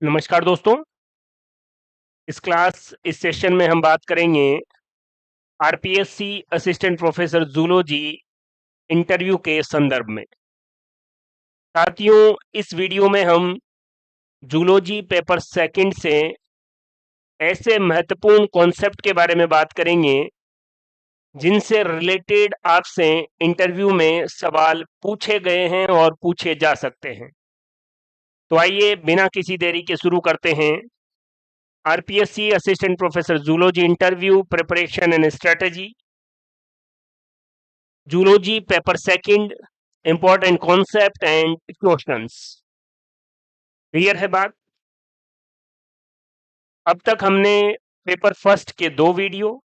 नमस्कार दोस्तों। इस सेशन में हम बात करेंगे RPSC assistant professor zoology interview के संदर्भ में। साथियों, इस वीडियो में हम जूलॉजी पेपर सेकंड से ऐसे महत्वपूर्ण कॉन्सेप्ट के बारे में बात करेंगे जिनसे रिलेटेड आपसे इंटरव्यू में सवाल पूछे गए हैं और पूछे जा सकते हैं। तो आइए बिना किसी देरी के शुरू करते हैं। RPSC assistant professor zoology interview preparation and strategy, zoology paper second, important concept and questions. Clear है बात? अब तक हमने पेपर फर्स्ट के 2 वीडियो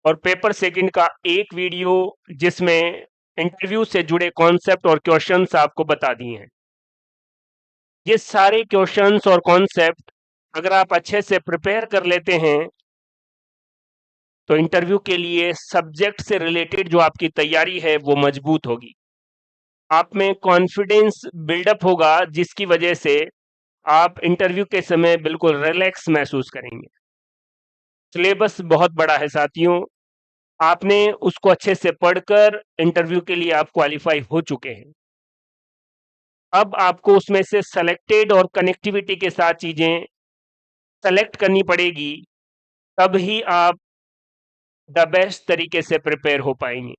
और पेपर सेकंड का 1 वीडियो जिसमें इंटरव्यू से जुड़े कॉन्सेप्ट और क्वेश्चंस आपको बता दिए हैं। ये सारे क्वेश्चंस और कॉन्सेप्ट अगर आप अच्छे से प्रिपेयर कर लेते हैं तो इंटरव्यू के लिए सब्जेक्ट से रिलेटेड जो आपकी तैयारी है वो मजबूत होगी। आप में कॉन्फिडेंस बिल्डअप होगा जिसकी वजह से आप इंटरव्यू के समय बिल्कुल रिलैक्स महसूस करेंगे। सिलेबस बहुत बड़ा है साथियों, आपने उसको अच्छे से पढ़कर इंटरव्यू के लिए आप क्वालिफाई हो चुके हैं। अब आपको उसमें से सेलेक्टेड और कनेक्टिविटी के साथ चीजें सेलेक्ट करनी पड़ेगी, तब ही आप द बेस्ट तरीके से प्रिपेयर हो पाएंगे।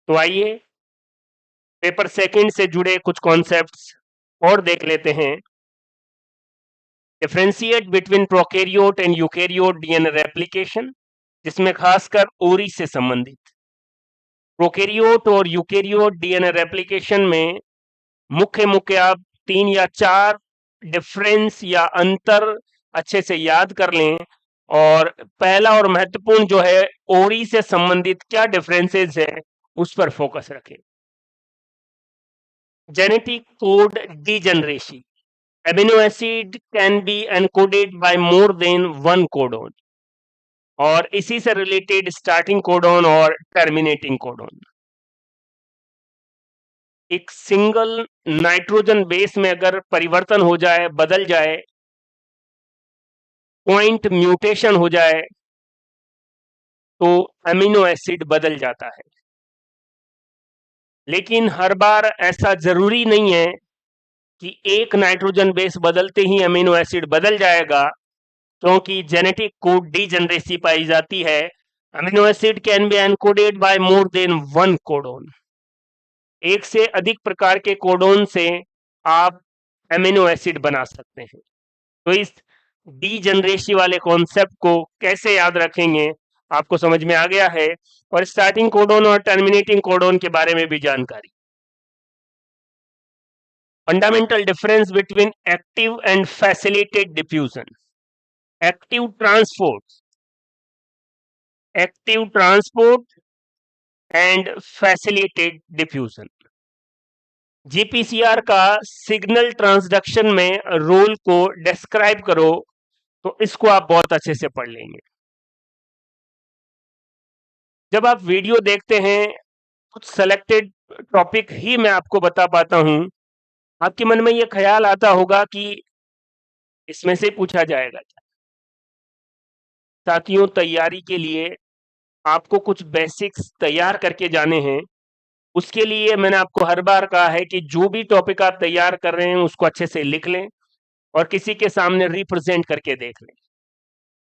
तो आइए पेपर सेकंड से जुड़े कुछ कॉन्सेप्ट्स और देख लेते हैं। Differentiate between prokaryote and eukaryote DNA replication, जिसमें खासकर ओरी से संबंधित। प्रोकैरियोट और यूकैरियोट डीएनए रेप्लिकेशन में मुख्य आप 3 या 4 डिफरेंस या अंतर अच्छे से याद कर लें। और पहला और महत्वपूर्ण जो है, ओरी से संबंधित क्या डिफरेंसेस है उस पर फोकस रखें। Genetic code degeneracy, amino acid can be encoded by more than one codon, और इसी से रिलेटेड स्टार्टिंग कोडॉन और टर्मिनेटिंग कोडॉन। एक सिंगल नाइट्रोजन बेस में अगर परिवर्तन हो जाए, बदल जाए, पॉइंट म्यूटेशन हो जाए तो अमीनो एसिड बदल जाता है। लेकिन हर बार ऐसा जरूरी नहीं है कि एक नाइट्रोजन बेस बदलते ही अमीनो एसिड बदल जाएगा, क्योंकि जेनेटिक कोड डीजनरेसी पाई जाती है। Amino acid can be encoded bye more than one codon. एक से अधिक प्रकार के कोडोन से आप अमीनो एसिड बना सकते हैं। तो इस डीजनरेसी वाले कॉन्सेप्ट को कैसे याद रखेंगे आपको समझ में आ गया है, और स्टार्टिंग कोडोन और टर्मिनेटिंग कोडोन के बारे में भी जानकारी। Fundamental difference between active and facilitated diffusion. Active transport and facilitated diffusion. GPCR का सिग्नल ट्रांसडक्शन में रोल को डिस्क्राइब करो, तो इसको आप बहुत अच्छे से पढ़ लेंगे। जब आप वीडियो देखते हैं, कुछ सेलेक्टेड टॉपिक ही मैं आपको बता पाता हूं, आपके मन में यह ख्याल आता होगा कि इसमें से पूछा जाएगा क्या। साथियों, तैयारी के लिए आपको कुछ बेसिक्स तैयार करके जाने हैं। उसके लिए मैंने आपको हर बार कहा है कि जो भी टॉपिक आप तैयार कर रहे हैं उसको अच्छे से लिख लें और किसी के सामने रिप्रेजेंट करके देख लें।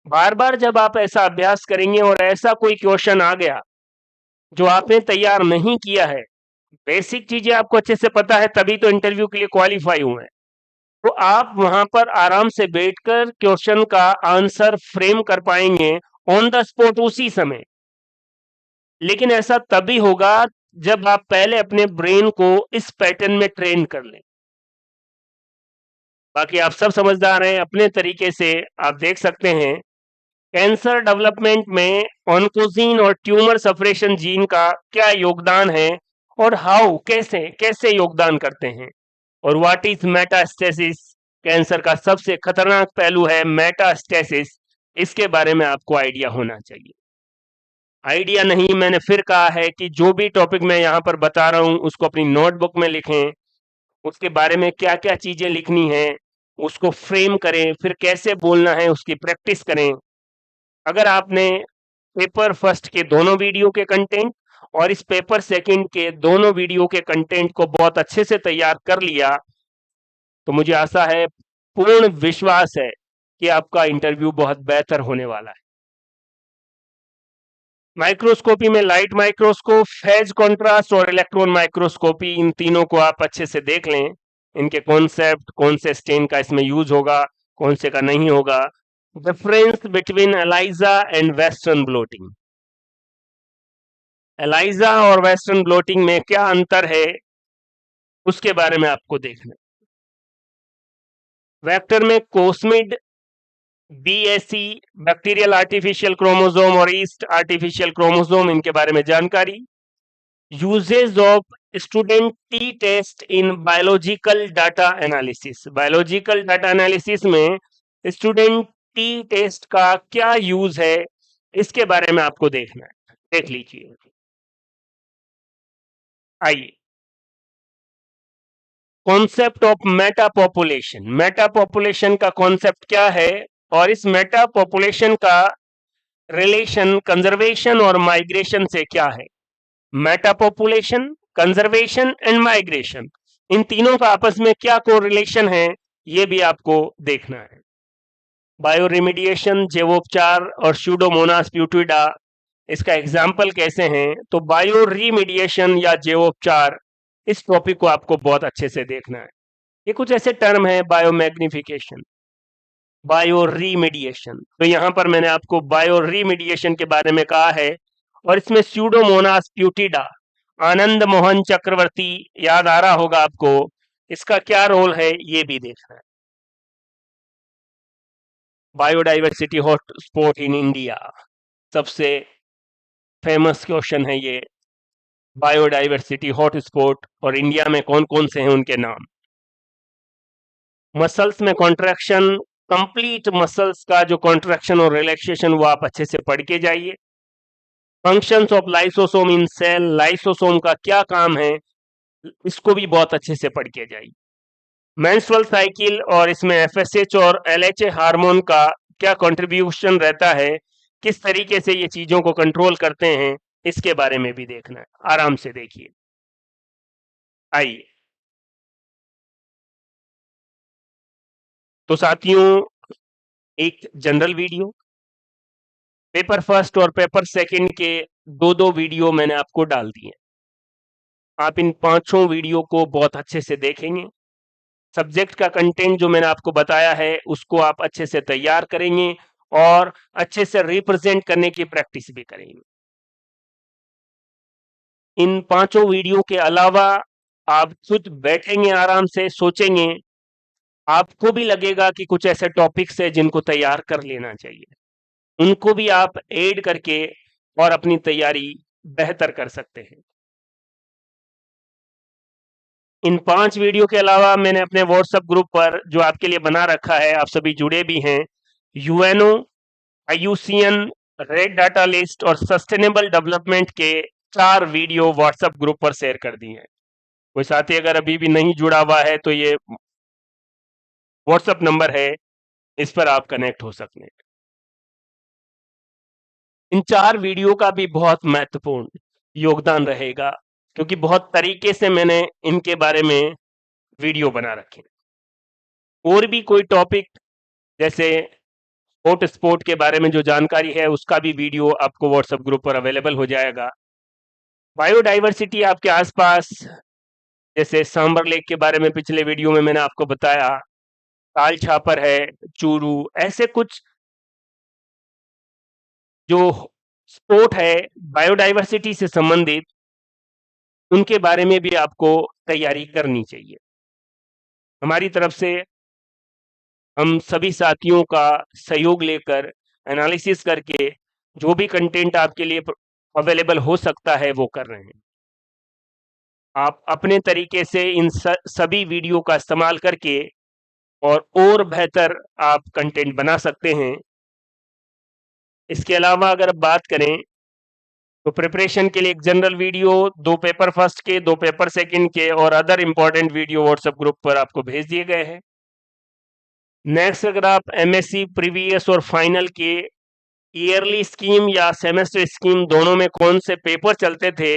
बार बार जब आप ऐसा अभ्यास करेंगे और ऐसा कोई क्वेश्चन आ गया जो आपने तैयार नहीं किया है, बेसिक चीजें आपको अच्छे से पता है, तभी तो इंटरव्यू के लिए क्वालिफाई हुए हैं, तो आप वहां पर आराम से बैठकर क्वेश्चन का आंसर फ्रेम कर पाएंगे ऑन द स्पॉट उसी समय। लेकिन ऐसा तभी होगा जब आप पहले अपने ब्रेन को इस पैटर्न में ट्रेन कर लें। बाकी आप सब समझदार हैं, अपने तरीके से आप देख सकते हैं कैंसर डेवलपमेंट में ऑन्कोजीन और ट्यूमर सप्रेशन जीन का क्या योगदान है और हाउ कैसे कैसे योगदान करते हैं, और व्हाट इज मेटास्टेसिस। कैंसर का सबसे खतरनाक पहलू है मेटास्टेसिस, इसके बारे में आपको आइडिया होना चाहिए। आइडिया नहीं, मैंने फिर कहा है कि जो भी टॉपिक मैं यहाँ पर बता रहा हूँ उसको अपनी नोटबुक में लिखें, उसके बारे में क्या क्या चीजें लिखनी है, उसको फ्रेम करें, फिर कैसे बोलना है उसकी प्रैक्टिस करें। अगर आपने पेपर फर्स्ट के दोनों वीडियो के कंटेंट और इस पेपर सेकंड के दोनों वीडियो के कंटेंट को बहुत अच्छे से तैयार कर लिया, तो मुझे आशा है, पूर्ण विश्वास है कि आपका इंटरव्यू बहुत बेहतर होने वाला है। माइक्रोस्कोपी में लाइट माइक्रोस्कोप, फेज कॉन्ट्रास्ट और इलेक्ट्रॉन माइक्रोस्कोपी, इन तीनों को आप अच्छे से देख लें। इनके कॉन्सेप्ट, कौन से स्टेन का इसमें यूज होगा, कौन से का नहीं होगा। Difference between ELISA and western blotting. ELISA और वेस्टर्न ब्लोटिंग में क्या अंतर है, उसके बारे में आपको देखना है। वेक्टर में cosmid, BSC bacterial artificial chromosome और ईस्ट आर्टिफिशियल क्रोमोसोम, इनके बारे में जानकारी। Uses of student t test in biological data analysis. Biological data analysis में स्टूडेंट टी टेस्ट का क्या यूज है, इसके बारे में आपको देखना है। देख लीजिए। आइए, concept of meta population. Meta population का कॉन्सेप्ट क्या है और इस मेटा पॉपुलेशन का रिलेशन कंजर्वेशन और माइग्रेशन से क्या है। Meta population, conservation and migration, इन तीनों का आपस में क्या कोरिलेशन है, ये भी आपको देखना है। बायो रिमीडिएशन, जैवोपचार और स्यूडोमोनास प्यूटिडा, इसका एग्जाम्पल कैसे हैं, तो बायो रिमीडिएशन या जैवोपचार, इस टॉपिक को आपको बहुत अच्छे से देखना है। ये कुछ ऐसे टर्म है, बायोमैग्निफिकेशन, बायो रिमीडिएशन, तो यहां पर मैंने आपको बायो रिमीडिएशन के बारे में कहा है। और इसमें स्यूडोमोनास प्यूटिडा, आनंद मोहन चक्रवर्ती, याद आ रहा होगा आपको, इसका क्या रोल है, ये भी देखना है। बायोडाइवर्सिटी हॉटस्पॉट इन इंडिया, सबसे फेमस क्वेश्चन है ये। बायोडाइवर्सिटी हॉटस्पॉट और इंडिया में कौन कौन से हैं, उनके नाम। मसल्स में कॉन्ट्रैक्शन, कंप्लीट मसल्स का जो कॉन्ट्रैक्शन और रिलैक्सेशन, वो आप अच्छे से पढ़ के जाइए। Functions of lysosome in cell, lysosome का क्या काम है, इसको भी बहुत अच्छे से पढ़ के जाइए। मेंस्ट्रुअल साइकिल और इसमें एफएसएच और एलएचए हार्मोन का क्या कंट्रीब्यूशन रहता है, किस तरीके से ये चीजों को कंट्रोल करते हैं, इसके बारे में भी देखना है। आराम से देखिए। आइए, तो साथियों, एक जनरल वीडियो, पेपर फर्स्ट और पेपर सेकंड के दो दो वीडियो मैंने आपको डाल दिए। आप इन पांचों वीडियो को बहुत अच्छे से देखेंगे। सब्जेक्ट का कंटेंट जो मैंने आपको बताया है, उसको आप अच्छे से तैयार करेंगे और अच्छे से रिप्रेजेंट करने की प्रैक्टिस भी करेंगे। इन पांचों वीडियो के अलावा आप खुद बैठेंगे, आराम से सोचेंगे, आपको भी लगेगा कि कुछ ऐसे टॉपिक्स है जिनको तैयार कर लेना चाहिए, उनको भी आप ऐड करके और अपनी तैयारी बेहतर कर सकते हैं। इन 5 वीडियो के अलावा मैंने अपने व्हाट्सएप ग्रुप पर, जो आपके लिए बना रखा है, आप सभी जुड़े भी हैं, UNO, IUCN, red data list और सस्टेनेबल डेवलपमेंट के 4 वीडियो व्हाट्सएप ग्रुप पर शेयर कर दिए हैं। कोई साथी अगर अभी भी नहीं जुड़ा हुआ है, तो ये व्हाट्सएप नंबर है, इस पर आप कनेक्ट हो सकते हैं। इन 4 वीडियो का भी बहुत महत्वपूर्ण योगदान रहेगा, क्योंकि बहुत तरीके से मैंने इनके बारे में वीडियो बना रखे। और भी कोई टॉपिक, जैसे हॉट स्पॉट के बारे में जो जानकारी है, उसका भी वीडियो आपको व्हाट्सएप ग्रुप पर अवेलेबल हो जाएगा। बायोडाइवर्सिटी आपके आसपास, जैसे सांबर लेक के बारे में पिछले वीडियो में मैंने आपको बताया, ताल छापर है, चूरू, ऐसे कुछ जो स्पोर्ट है बायोडाइवर्सिटी से संबंधित, उनके बारे में भी आपको तैयारी करनी चाहिए। हमारी तरफ से हम सभी साथियों का सहयोग लेकर, एनालिसिस करके, जो भी कंटेंट आपके लिए अवेलेबल हो सकता है, वो कर रहे हैं। आप अपने तरीके से इन सभी वीडियो का इस्तेमाल करके और बेहतर आप कंटेंट बना सकते हैं। इसके अलावा अगर बात करें, तो प्रिपरेशन के लिए एक जनरल वीडियो, 2 पेपर फर्स्ट के, 2 पेपर सेकंड के और other important video WhatsApp group पर आपको भेज दिए गए हैं। नेक्स्ट, अगर आप एमएससी प्रीवियस और फाइनल के ईयरली स्कीम या सेमेस्टर स्कीम दोनों में कौन से पेपर चलते थे,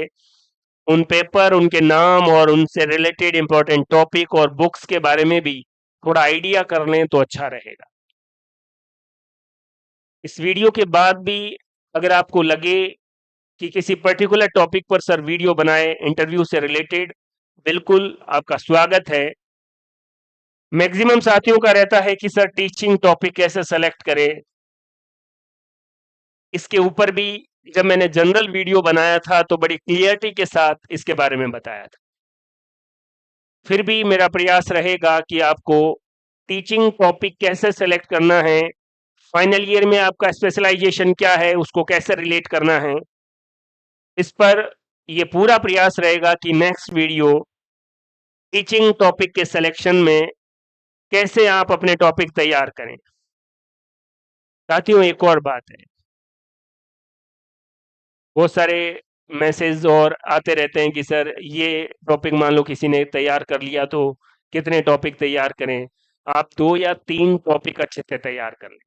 उन पेपर, उनके नाम और उनसे रिलेटेड इंपॉर्टेंट टॉपिक और बुक्स के बारे में भी थोड़ा आइडिया कर लें तो अच्छा रहेगा। इस वीडियो के बाद भी अगर आपको लगे कि किसी पर्टिकुलर टॉपिक पर सर वीडियो बनाए इंटरव्यू से रिलेटेड, बिल्कुल आपका स्वागत है। मैक्सिमम साथियों का रहता है कि सर टीचिंग टॉपिक कैसे सेलेक्ट करें। इसके ऊपर भी जब मैंने जनरल वीडियो बनाया था तो बड़ी क्लियरिटी के साथ इसके बारे में बताया था। फिर भी मेरा प्रयास रहेगा कि आपको टीचिंग टॉपिक कैसे सेलेक्ट करना है, फाइनल ईयर में आपका स्पेशलाइजेशन क्या है, उसको कैसे रिलेट करना है, इस पर ये पूरा प्रयास रहेगा कि नेक्स्ट वीडियो टीचिंग टॉपिक के सिलेक्शन में कैसे आप अपने टॉपिक तैयार करें। साथियों, एक और बात है, बहुत सारे मैसेज और आते रहते हैं कि सर ये टॉपिक मान लो किसी ने तैयार कर लिया तो कितने टॉपिक तैयार करें। आप 2 या 3 टॉपिक अच्छे से तैयार कर लें।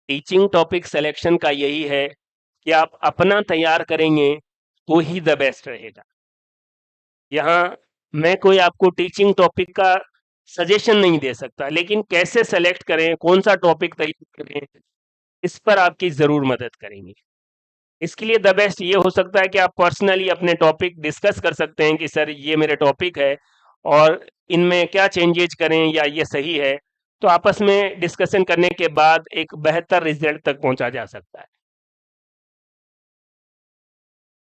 टीचिंग टॉपिक सिलेक्शन का यही है कि आप अपना तैयार करेंगे तो ही द बेस्ट रहेगा। यहाँ मैं कोई आपको टीचिंग टॉपिक का सजेशन नहीं दे सकता, लेकिन कैसे सेलेक्ट करें, कौन सा टॉपिक तैयार करें, इस पर आपकी जरूर मदद करेंगे। इसके लिए द बेस्ट ये हो सकता है कि आप पर्सनली अपने टॉपिक डिस्कस कर सकते हैं कि सर ये मेरे टॉपिक है और इनमें क्या चेंजेज करें या ये सही है, तो आपस में डिस्कशन करने के बाद एक बेहतर रिजल्ट तक पहुंचा जा सकता है।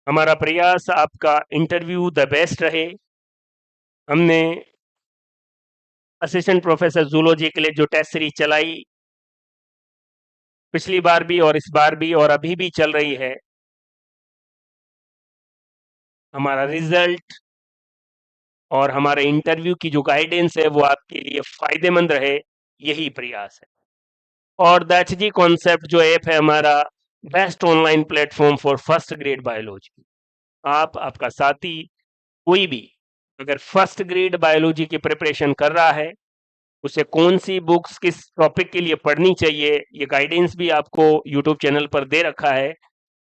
हमारा प्रयास आपका इंटरव्यू द बेस्ट रहे। हमने असिस्टेंट प्रोफेसर जूलॉजी के लिए जो टेस्ट सीरीज चलाई, पिछली बार भी और इस बार भी और अभी भी चल रही है, हमारा रिजल्ट और हमारे इंटरव्यू की जो गाइडेंस है वो आपके लिए फायदेमंद रहे, यही प्रयास है। और द एचजी कॉन्सेप्ट जो ऐप है हमारा, best online platform for first grade biology. आप, आपका साथी, कोई भी अगर फर्स्ट ग्रेड बायोलॉजी की प्रिपरेशन कर रहा है, उसे कौन सी बुक्स किस टॉपिक के लिए पढ़नी चाहिए, ये गाइडेंस भी आपको यूट्यूब चैनल पर दे रखा है।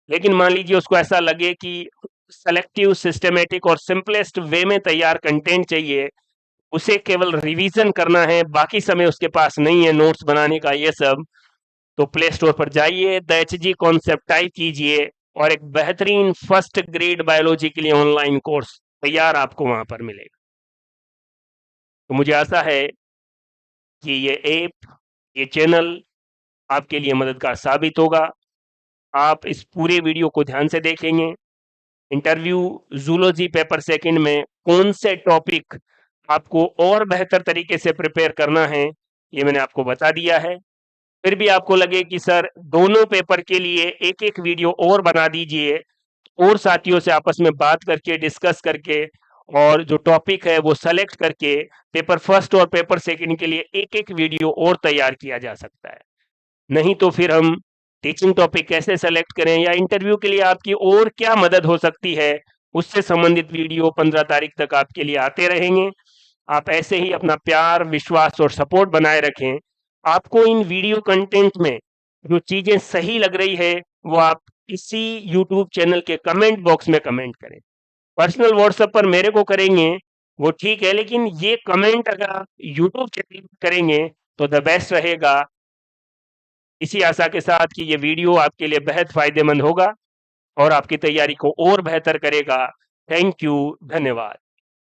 लेकिन मान लीजिए उसको ऐसा लगे कि सेलेक्टिव, सिस्टमेटिक और सिंपलेस्ट वे में तैयार कंटेंट चाहिए, उसे केवल रिवीजन करना है, बाकी समय उसके पास नहीं है नोट्स बनाने का ये सब, तो प्ले स्टोर पर जाइए, द एचजी कॉन्सेप्ट टाइप कीजिए और एक बेहतरीन फर्स्ट ग्रेड बायोलॉजी के लिए ऑनलाइन कोर्स तैयार आपको वहां पर मिलेगा। तो मुझे आशा है कि ये ऐप, ये चैनल आपके लिए मददगार साबित होगा। आप इस पूरे वीडियो को ध्यान से देखेंगे। इंटरव्यू जूलॉजी पेपर सेकंड में कौन से टॉपिक आपको और बेहतर तरीके से प्रिपेयर करना है, ये मैंने आपको बता दिया है। फिर भी आपको लगे कि सर दोनों पेपर के लिए एक एक वीडियो और बना दीजिए, और साथियों से आपस में बात करके, डिस्कस करके और जो टॉपिक है वो सेलेक्ट करके पेपर फर्स्ट और पेपर सेकंड के लिए एक एक वीडियो और तैयार किया जा सकता है। नहीं तो फिर हम टीचिंग टॉपिक कैसे सेलेक्ट करें या इंटरव्यू के लिए आपकी और क्या मदद हो सकती है, उससे संबंधित वीडियो 15 तारीख तक आपके लिए आते रहेंगे। आप ऐसे ही अपना प्यार, विश्वास और सपोर्ट बनाए रखें। आपको इन वीडियो कंटेंट में जो चीजें सही लग रही है वो आप इसी यूट्यूब चैनल के कमेंट बॉक्स में कमेंट करें। पर्सनल व्हाट्सएप पर मेरे को करेंगे वो ठीक है, लेकिन ये कमेंट अगर आप यूट्यूब चैनल पर करेंगे तो द बेस्ट रहेगा। इसी आशा के साथ कि ये वीडियो आपके लिए बेहद फायदेमंद होगा और आपकी तैयारी को और बेहतर करेगा। थैंक यू, धन्यवाद।